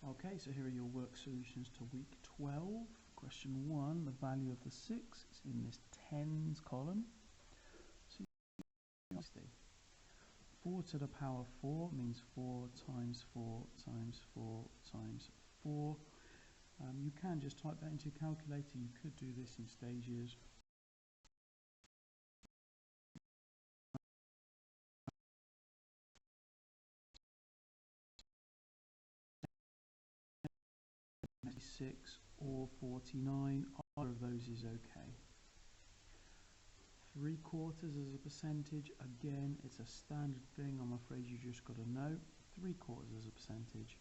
Okay, so here are your work solutions to week 12. Question 1, the value of the 6 is in this tens column. So 4 to the power 4 means 4 times 4 times 4 times 4. You can just type that into your calculator. You could do this in stages. Six or 49, either of those is okay. 3/4 as a percentage, again, it's a standard thing. I'm afraid you just got to know. 3/4 as a percentage,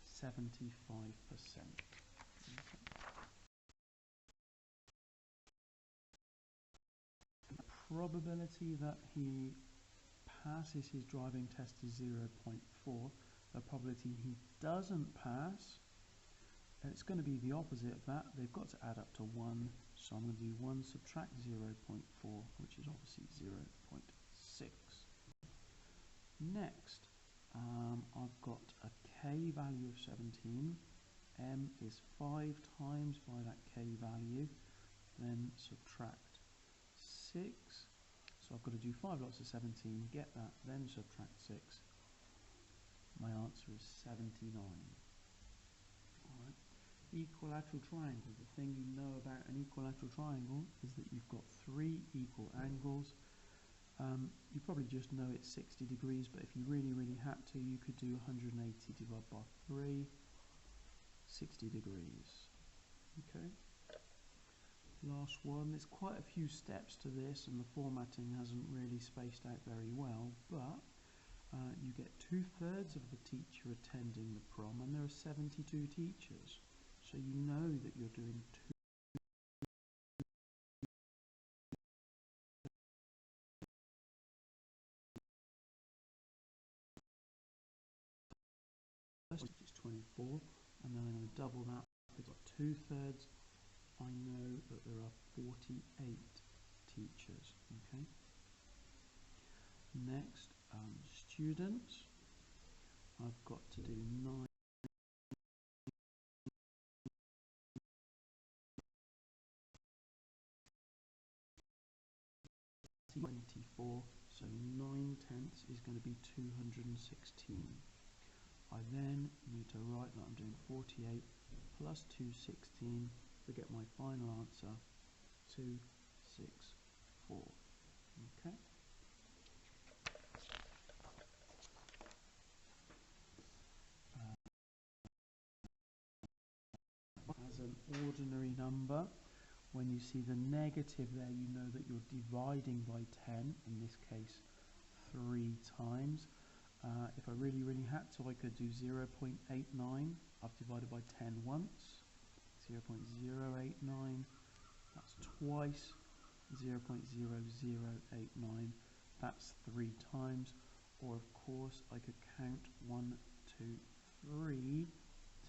75%. The probability that he passes his driving test is 0.4. The probability he doesn't pass, it's going to be the opposite of that. They've got to add up to 1, so I'm going to do 1 subtract 0.4, which is obviously 0.6. Next, I've got a k value of 17. M is 5 times by that k value, then subtract 6. So I've got to do 5 lots of 17, get that, then subtract 6. My answer is 79. Equilateral triangle. The thing you know about an equilateral triangle is that you've got 3 equal angles. You probably just know it's 60 degrees, but if you really had to, you could do 180 divided by 3, 60 degrees. Okay. Last one. There's quite a few steps to this, and the formatting hasn't really spaced out very well, but you get 2/3 of the teacher attending the prom, and there are 72 teachers. So you know that you're doing 2. First is 24, and then I'm going to double that. I've got 2/3. I know that there are 48 teachers. Okay. Next, students. I've got to do 9. 24, so 9/10 is going to be 216. I then need to write that I'm doing 48 plus 216 to get my final answer, 264. Okay. As an ordinary number, when you see the negative there, you know that you're dividing by 10, in this case 3 times. If I really had to, I could do 0.89. I've divided by 10 once. 0.089. That's twice. 0.0089. That's 3 times. Or of course, I could count 1, 2, 3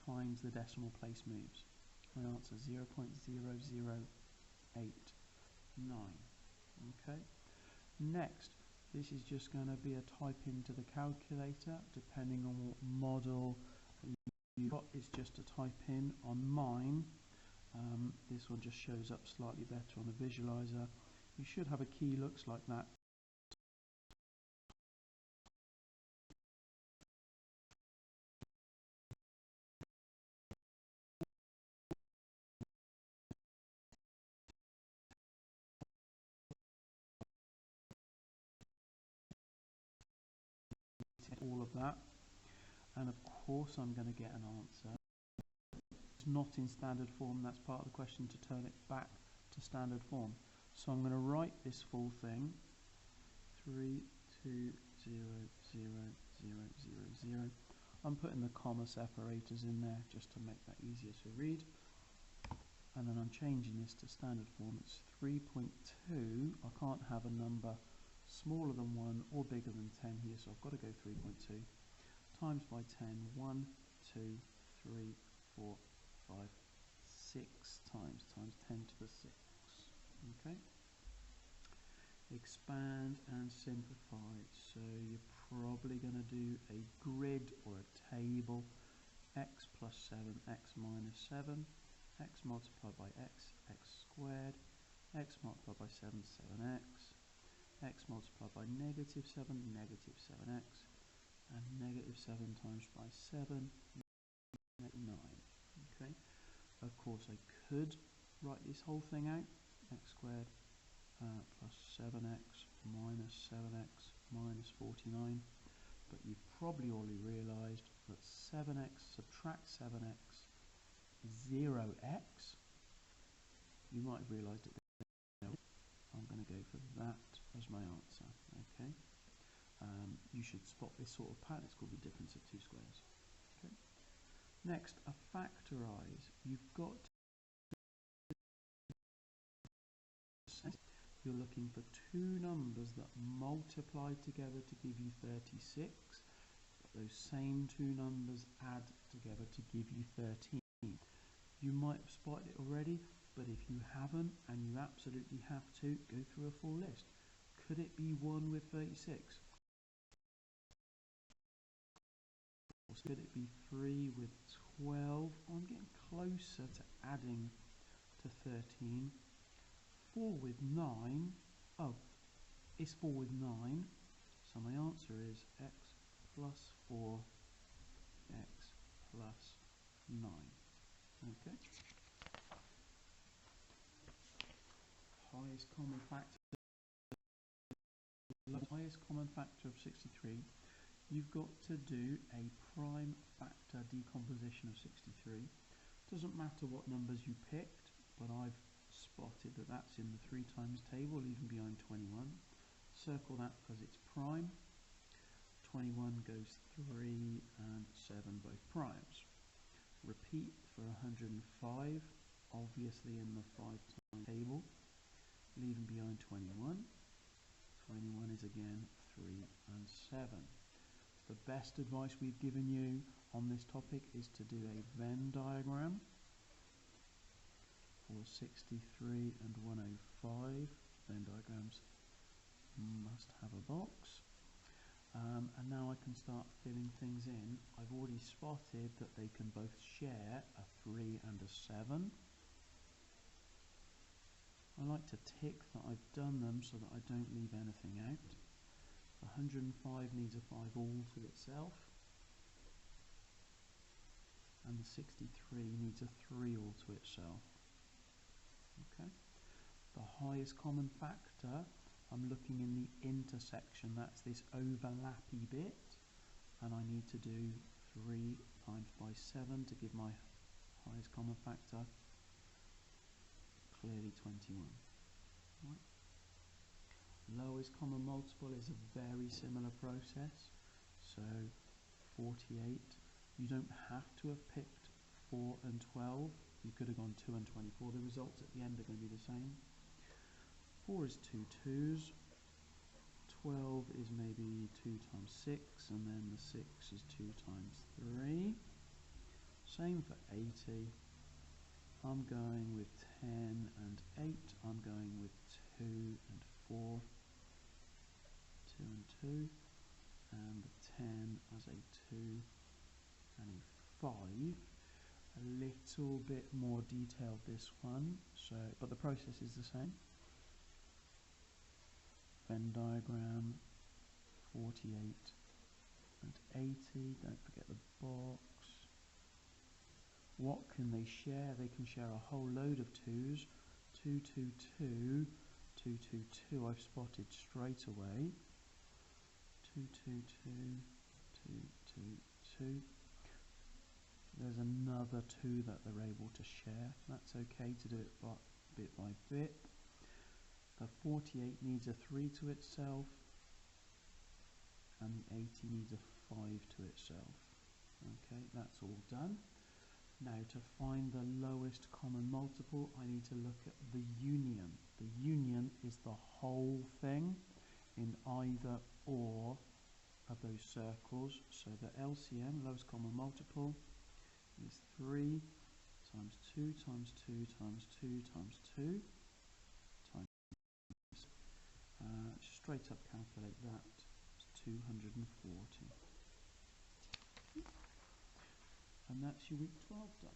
times the decimal place moves. My answer is 0.00889. Okay. Next, this is just going to be a type into the calculator, depending on what model you've got. It's just a type in. On mine, this one just shows up slightly better on the visualizer. You should have a key looks like that. All of that, and of course I'm going to get an answer. It's not in standard form. That's part of the question, to turn it back to standard form. So I'm going to write this full thing, 3, 2, 0, 0, 0, 0, 0. I'm putting the comma separators in there just to make that easier to read, and then I'm changing this to standard form. It's 3.2. I can't have a number smaller than 1 or bigger than 10 here, so I've got to go 3.2 times by 10, 1, 2, 3, 4, 5, 6 times 10 to the 6. Okay. Expand and simplify. So you're probably going to do a grid or a table. x plus 7, x minus 7, x multiplied by x, x squared, x multiplied by 7, 7x, x multiplied by negative 7, negative 7x, and negative 7 times by 7, 9. Okay. Of course, I could write this whole thing out, x squared plus 7x minus 7x minus 49, but you've probably already realised that 7x subtract 7x is 0x. You might have realised it there. I'm going to go for that as my answer. Okay. You should spot this sort of pattern. It's called the difference of two squares. Okay. Next, a factorise. You've got you're looking for two numbers that multiply together to give you 36, but those same two numbers add together to give you 13. You might have spotted it already, but if you haven't, and you absolutely have to, go through a full list. Could it be 1 with 36? Or could it be 3 with 12? I'm getting closer to adding to 13. 4 with 9. Oh, it's 4 with 9. So my answer is x plus 4, x plus 9. Okay. Highest common factor. Highest common factor of 63. You've got to do a prime factor decomposition of 63. Doesn't matter what numbers you picked, but I've spotted that that's in the 3 times table, even behind 21. Circle that because it's prime. 21 goes 3 and 7, both primes. Repeat for 105, obviously in the 5 times table, leaving behind 21. 21 is again 3 and 7. The best advice we've given you on this topic is to do a Venn diagram for 63 and 105. Venn diagrams must have a box. And now I can start filling things in. I've already spotted that they can both share a 3 and a 7. I like to tick that I've done them so that I don't leave anything out. 105 needs a 5 all to itself. And the 63 needs a 3 all to itself. Okay. The highest common factor, I'm looking in the intersection, that's this overlappy bit, and I need to do 3 times by 7 to give my highest common factor, clearly 21. Right. Lowest common multiple is a very similar process, so 48. You don't have to have picked 4 and 12. You could have gone 2 and 24. The results at the end are going to be the same. 4 is 2 2s. 12 is maybe 2 times 6, and then the 6 is 2 times 3. Same for 80. I'm going with 10 and 8. I'm going with 2 and 4. 2 and 2. And 10 as a 2 and a 5. A little bit more detailed this one, so but the process is the same. Venn diagram, 48 and 80. Don't forget the box. What can they share? They can share a whole load of 2s. 2 2 2 2 2 2. I've spotted straight away. 2 2 2 2 2 2. There's another 2 that they're able to share. That's okay to do it bit by bit. The 48 needs a 3 to itself, and the 80 needs a 5 to itself. Okay, that's all done. Now to find the lowest common multiple, I need to look at the union. The union is the whole thing in either or of those circles. So the LCM, lowest common multiple, is 3 times 2 times 2 times 2 times 2 times straight up calculate that, it's 240. And that's your week 12 done.